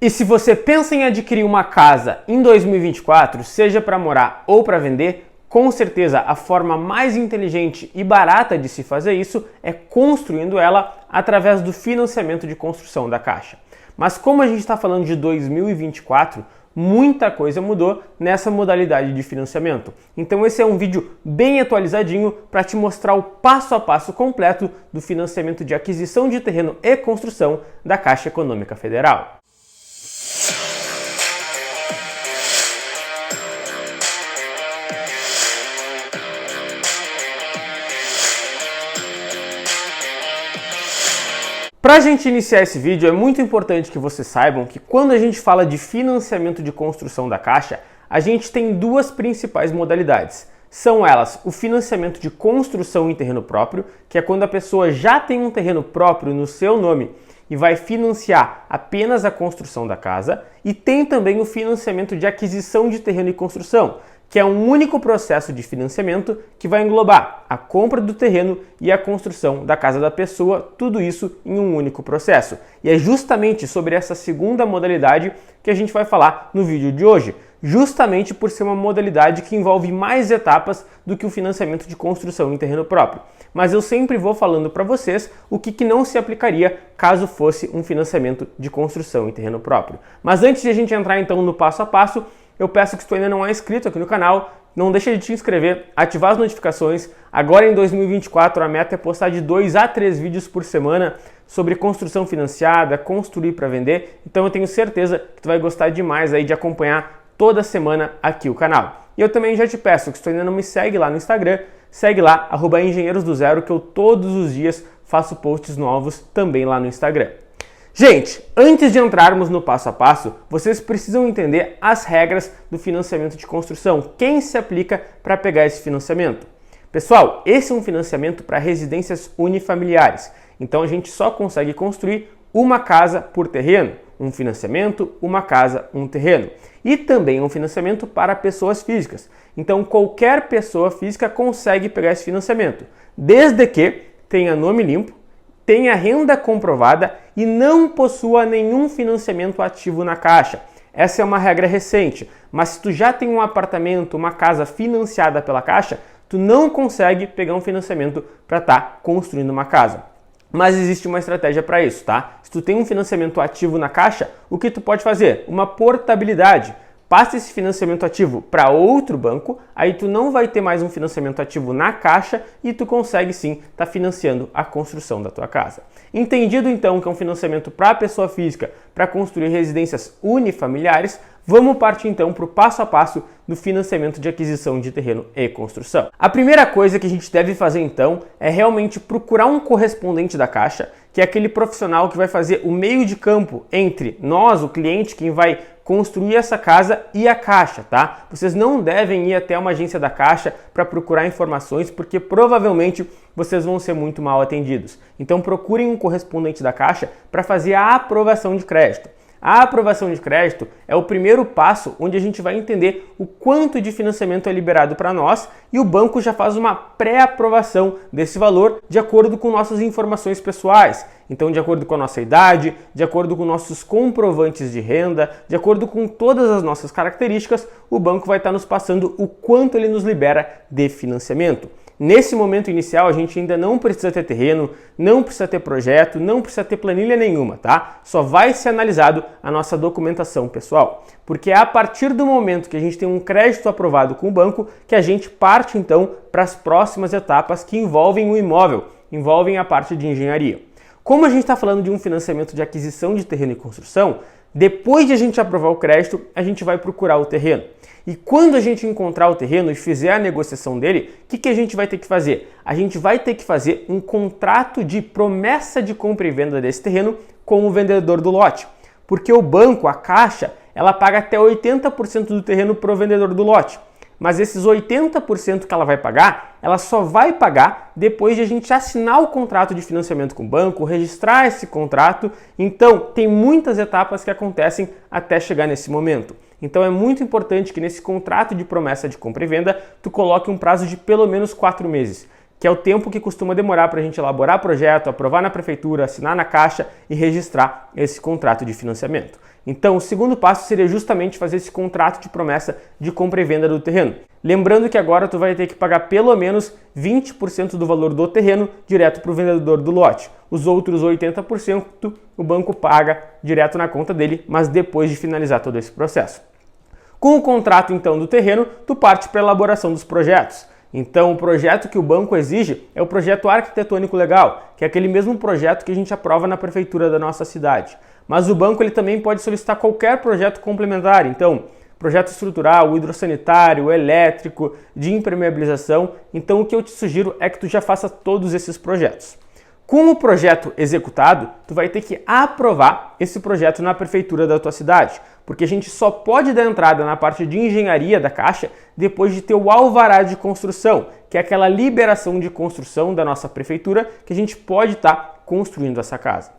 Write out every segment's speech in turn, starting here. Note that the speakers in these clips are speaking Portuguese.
E se você pensa em adquirir uma casa em 2024, seja para morar ou para vender, com certeza a forma mais inteligente e barata de se fazer isso é construindo ela através do financiamento de construção da Caixa. Mas como a gente está falando de 2024, muita coisa mudou nessa modalidade de financiamento. Então esse é um vídeo bem atualizadinho para te mostrar o passo a passo completo do financiamento de aquisição de terreno e construção da Caixa Econômica Federal. Para a gente iniciar esse vídeo, é muito importante que vocês saibam que quando a gente fala de financiamento de construção da Caixa, a gente tem duas principais modalidades. São elas o financiamento de construção em terreno próprio, que é quando a pessoa já tem um terreno próprio no seu nome e vai financiar apenas a construção da casa, e tem também o financiamento de aquisição de terreno e construção, que é um único processo de financiamento que vai englobar a compra do terreno e a construção da casa da pessoa, tudo isso em um único processo. E é justamente sobre essa segunda modalidade que a gente vai falar no vídeo de hoje, justamente por ser uma modalidade que envolve mais etapas do que o financiamento de construção em terreno próprio. Mas eu sempre vou falando para vocês o que não se aplicaria caso fosse um financiamento de construção em terreno próprio. Mas antes de a gente entrar então no passo a passo, eu peço que se tu ainda não é inscrito aqui no canal, não deixa de te inscrever, ativar as notificações. Agora em 2024 a meta é postar de 2 a 3 vídeos por semana sobre construção financiada, construir para vender. Então eu tenho certeza que tu vai gostar demais aí de acompanhar toda semana aqui o canal. E eu também já te peço que se tu ainda não me segue lá no Instagram, segue lá, @engenheirosdozero, que eu todos os dias faço posts novos também lá no Instagram. Gente, antes de entrarmos no passo a passo, vocês precisam entender as regras do financiamento de construção, quem se aplica para pegar esse financiamento. Pessoal, esse é um financiamento para residências unifamiliares, então a gente só consegue construir uma casa por terreno, um financiamento, uma casa, um terreno. E também um financiamento para pessoas físicas, então qualquer pessoa física consegue pegar esse financiamento, desde que tenha nome limpo, tenha renda comprovada e não possua nenhum financiamento ativo na Caixa. Essa é uma regra recente, mas se tu já tem um apartamento, uma casa financiada pela Caixa, tu não consegue pegar um financiamento para estar construindo uma casa. Mas existe uma estratégia para isso, tá? Se tu tem um financiamento ativo na Caixa, o que tu pode fazer? Uma portabilidade. Passa esse financiamento ativo para outro banco, aí tu não vai ter mais um financiamento ativo na Caixa e tu consegue sim estar financiando a construção da tua casa. Entendido então que é um financiamento para a pessoa física para construir residências unifamiliares, vamos partir então para o passo a passo do financiamento de aquisição de terreno e construção. A primeira coisa que a gente deve fazer então é realmente procurar um correspondente da Caixa, que é aquele profissional que vai fazer o meio de campo entre nós, o cliente, quem vai construir essa casa, e a Caixa, tá? Vocês não devem ir até uma agência da Caixa para procurar informações, porque provavelmente vocês vão ser muito mal atendidos. Então procurem um correspondente da Caixa para fazer a aprovação de crédito. A aprovação de crédito é o primeiro passo onde a gente vai entender o quanto de financiamento é liberado para nós e o banco já faz uma pré-aprovação desse valor de acordo com nossas informações pessoais. Então, de acordo com a nossa idade, de acordo com nossos comprovantes de renda, de acordo com todas as nossas características, o banco vai estar nos passando o quanto ele nos libera de financiamento. Nesse momento inicial, a gente ainda não precisa ter terreno, não precisa ter projeto, não precisa ter planilha nenhuma, tá? Só vai ser analisado a nossa documentação pessoal, porque é a partir do momento que a gente tem um crédito aprovado com o banco que a gente parte então para as próximas etapas que envolvem o imóvel, envolvem a parte de engenharia. Como a gente está falando de um financiamento de aquisição de terreno e construção, depois de a gente aprovar o crédito, a gente vai procurar o terreno. E quando a gente encontrar o terreno e fizer a negociação dele, o que a gente vai ter que fazer? A gente vai ter que fazer um contrato de promessa de compra e venda desse terreno com o vendedor do lote. Porque o banco, a Caixa, ela paga até 80% do terreno para o vendedor do lote. Mas esses 80% que ela vai pagar, ela só vai pagar depois de a gente assinar o contrato de financiamento com o banco, registrar esse contrato. Então, tem muitas etapas que acontecem até chegar nesse momento. Então, é muito importante que nesse contrato de promessa de compra e venda, tu coloque um prazo de pelo menos 4 meses, que é o tempo que costuma demorar para a gente elaborar projeto, aprovar na prefeitura, assinar na Caixa e registrar esse contrato de financiamento. Então, o segundo passo seria justamente fazer esse contrato de promessa de compra e venda do terreno. Lembrando que agora tu vai ter que pagar pelo menos 20% do valor do terreno direto para o vendedor do lote. Os outros 80% o banco paga direto na conta dele, mas depois de finalizar todo esse processo. Com o contrato então do terreno, tu parte para a elaboração dos projetos. Então, o projeto que o banco exige é o projeto arquitetônico legal, que é aquele mesmo projeto que a gente aprova na prefeitura da nossa cidade. Mas o banco ele também pode solicitar qualquer projeto complementar. Então, projeto estrutural, hidrossanitário, elétrico, de impermeabilização. Então, o que eu te sugiro é que tu já faça todos esses projetos. Com o projeto executado, tu vai ter que aprovar esse projeto na prefeitura da tua cidade, porque a gente só pode dar entrada na parte de engenharia da Caixa depois de ter o alvará de construção, que é aquela liberação de construção da nossa prefeitura que a gente pode estar construindo essa casa.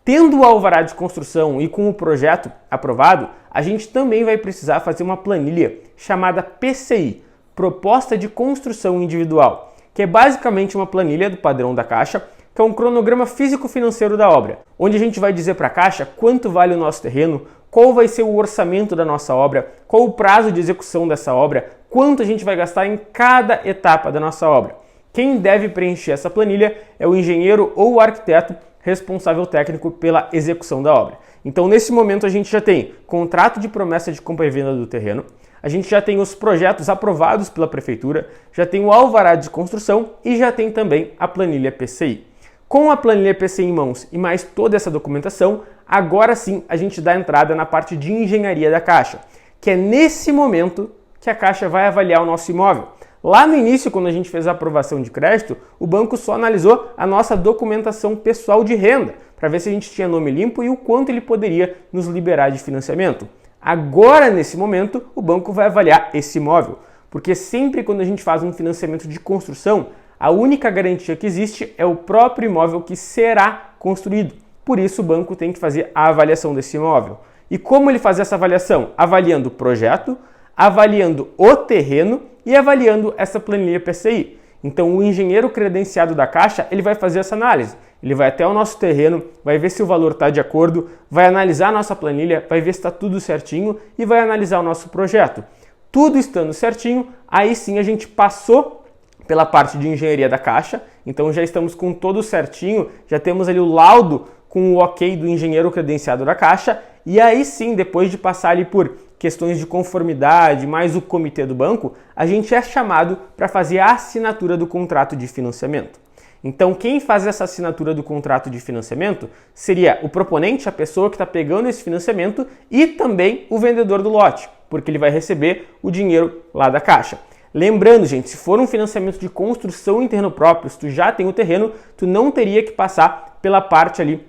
Tendo o alvará de construção e com o projeto aprovado, a gente também vai precisar fazer uma planilha chamada PCI, Proposta de Construção Individual, que é basicamente uma planilha do padrão da Caixa, que é um cronograma físico-financeiro da obra, onde a gente vai dizer para a Caixa quanto vale o nosso terreno, qual vai ser o orçamento da nossa obra, qual o prazo de execução dessa obra, quanto a gente vai gastar em cada etapa da nossa obra. Quem deve preencher essa planilha é o engenheiro ou o arquiteto responsável técnico pela execução da obra. Então, nesse momento, a gente já tem contrato de promessa de compra e venda do terreno, a gente já tem os projetos aprovados pela prefeitura, já tem o alvará de construção e já tem também a planilha PCI. Com a planilha PCI em mãos e mais toda essa documentação, agora sim a gente dá entrada na parte de engenharia da Caixa, que é nesse momento que a Caixa vai avaliar o nosso imóvel. Lá no início, quando a gente fez a aprovação de crédito, o banco só analisou a nossa documentação pessoal de renda, para ver se a gente tinha nome limpo e o quanto ele poderia nos liberar de financiamento. Agora, nesse momento, o banco vai avaliar esse imóvel, porque sempre quando a gente faz um financiamento de construção, a única garantia que existe é o próprio imóvel que será construído. Por isso, o banco tem que fazer a avaliação desse imóvel. E como ele faz essa avaliação? Avaliando o projeto, avaliando o terreno e avaliando essa planilha PCI. Então, o engenheiro credenciado da Caixa, ele vai fazer essa análise. Ele vai até o nosso terreno, vai ver se o valor está de acordo, vai analisar a nossa planilha, vai ver se está tudo certinho e vai analisar o nosso projeto. Tudo estando certinho, aí sim a gente passou pela parte de engenharia da Caixa, então já estamos com tudo certinho, já temos ali o laudo com o ok do engenheiro credenciado da Caixa, e aí sim, depois de passar ali por questões de conformidade, mais o comitê do banco, a gente é chamado para fazer a assinatura do contrato de financiamento. Então, quem faz essa assinatura do contrato de financiamento seria o proponente, a pessoa que está pegando esse financiamento, e também o vendedor do lote, porque ele vai receber o dinheiro lá da Caixa. Lembrando, gente, se for um financiamento de construção em terreno próprio, se tu já tem o terreno, tu não teria que passar pela parte ali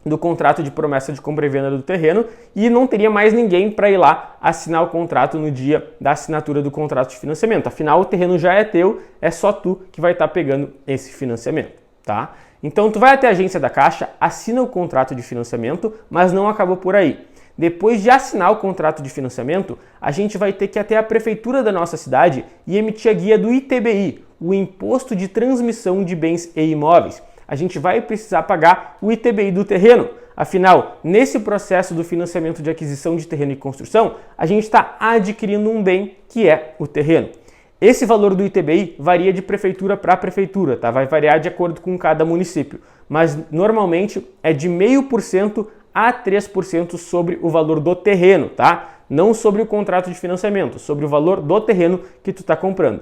do contrato de promessa de compra e venda do terreno e não teria mais ninguém para ir lá assinar o contrato no dia da assinatura do contrato de financiamento. Afinal, o terreno já é teu, é só tu que vai estar pegando esse financiamento, tá? Então, tu vai até a agência da Caixa, assina o contrato de financiamento, mas não acabou por aí. Depois de assinar o contrato de financiamento, a gente vai ter que ir até a prefeitura da nossa cidade e emitir a guia do ITBI, o Imposto de Transmissão de Bens e Imóveis. A gente vai precisar pagar o ITBI do terreno. Afinal, nesse processo do financiamento de aquisição de terreno e construção, a gente está adquirindo um bem que é o terreno. Esse valor do ITBI varia de prefeitura para prefeitura, tá? Vai variar de acordo com cada município, mas normalmente é de 0,5% a 3% sobre o valor do terreno, tá? Não sobre o contrato de financiamento, sobre o valor do terreno que tu está comprando.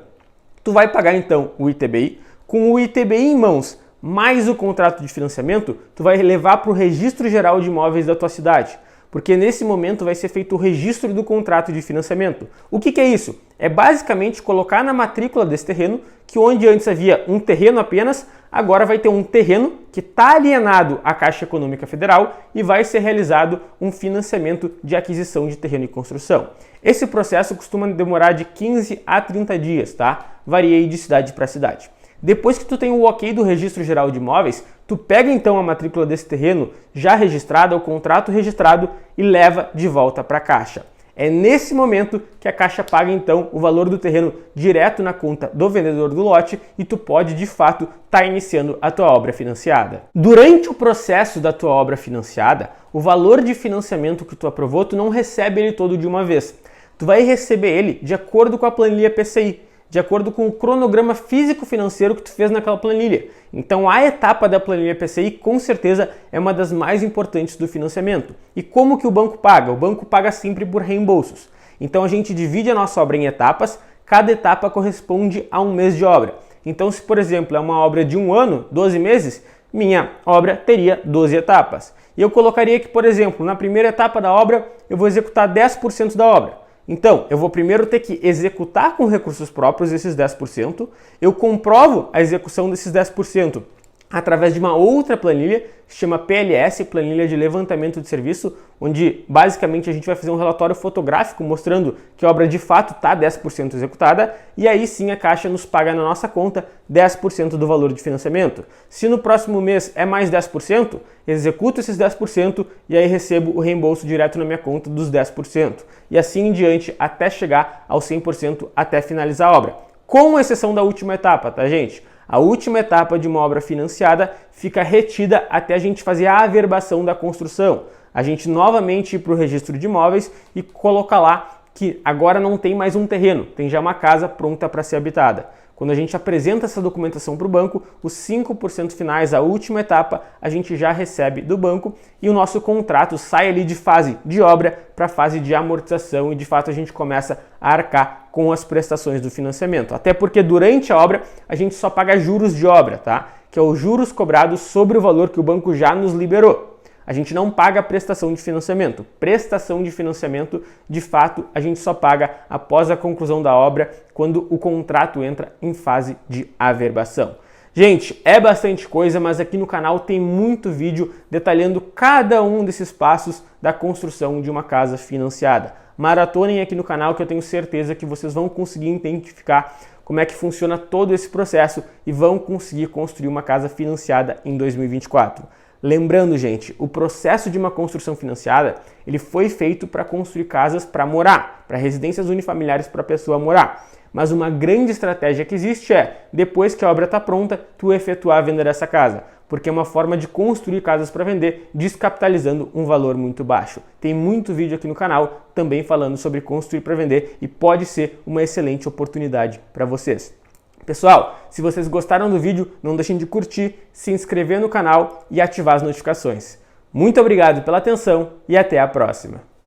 Tu vai pagar então o ITBI, com o ITBI em mãos, mais o contrato de financiamento, tu vai levar para o Registro Geral de Imóveis da tua cidade, porque nesse momento vai ser feito o registro do contrato de financiamento. O que é isso? É basicamente colocar na matrícula desse terreno que onde antes havia um terreno apenas, agora vai ter um terreno que está alienado à Caixa Econômica Federal e vai ser realizado um financiamento de aquisição de terreno e construção. Esse processo costuma demorar de 15 a 30 dias, tá? Varia aí de cidade para cidade. Depois que tu tem o ok do Registro Geral de Imóveis, tu pega então a matrícula desse terreno já registrada, o contrato registrado e leva de volta para a Caixa. É nesse momento que a Caixa paga então o valor do terreno direto na conta do vendedor do lote e tu pode de fato estar iniciando a tua obra financiada. Durante o processo da tua obra financiada, o valor de financiamento que tu aprovou, tu não recebe ele todo de uma vez. Tu vai receber ele de acordo com a planilha PCI, de acordo com o cronograma físico-financeiro que tu fez naquela planilha. Então a etapa da planilha PCI com certeza é uma das mais importantes do financiamento. E como que o banco paga? O banco paga sempre por reembolsos. Então a gente divide a nossa obra em etapas, cada etapa corresponde a um mês de obra. Então se por exemplo é uma obra de 1 ano, 12 meses, minha obra teria 12 etapas. E eu colocaria que, por exemplo, na primeira etapa da obra eu vou executar 10% da obra. Então, eu vou primeiro ter que executar com recursos próprios esses 10%, eu comprovo a execução desses 10% através de uma outra planilha, que se chama PLS, Planilha de Levantamento de Serviço, onde basicamente a gente vai fazer um relatório fotográfico mostrando que a obra de fato está 10% executada, e aí sim a Caixa nos paga na nossa conta 10% do valor de financiamento. Se no próximo mês é mais 10%, executo esses 10% e aí recebo o reembolso direto na minha conta dos 10%. E assim em diante até chegar ao 100% até finalizar a obra. Com exceção da última etapa, tá gente? A última etapa de uma obra financiada fica retida até a gente fazer a averbação da construção. A gente novamente ir para o registro de imóveis e colocar lá que agora não tem mais um terreno, tem já uma casa pronta para ser habitada. Quando a gente apresenta essa documentação para o banco, os 5% finais, a última etapa, a gente já recebe do banco e o nosso contrato sai ali de fase de obra para fase de amortização e de fato a gente começa a arcar com as prestações do financiamento. Até porque durante a obra a gente só paga juros de obra, tá? Que é os juros cobrados sobre o valor que o banco já nos liberou. A gente não paga prestação de financiamento. Prestação de financiamento, de fato, a gente só paga após a conclusão da obra, quando o contrato entra em fase de averbação. Gente, é bastante coisa, mas aqui no canal tem muito vídeo detalhando cada um desses passos da construção de uma casa financiada. Maratonem aqui no canal que eu tenho certeza que vocês vão conseguir identificar como é que funciona todo esse processo e vão conseguir construir uma casa financiada em 2024. Lembrando, gente, o processo de uma construção financiada, ele foi feito para construir casas para morar, para residências unifamiliares para a pessoa morar. Mas uma grande estratégia que existe é, depois que a obra está pronta, tu efetuar a venda dessa casa, porque é uma forma de construir casas para vender, descapitalizando um valor muito baixo. Tem muito vídeo aqui no canal também falando sobre construir para vender e pode ser uma excelente oportunidade para vocês. Pessoal, se vocês gostaram do vídeo, não deixem de curtir, se inscrever no canal e ativar as notificações. Muito obrigado pela atenção e até a próxima!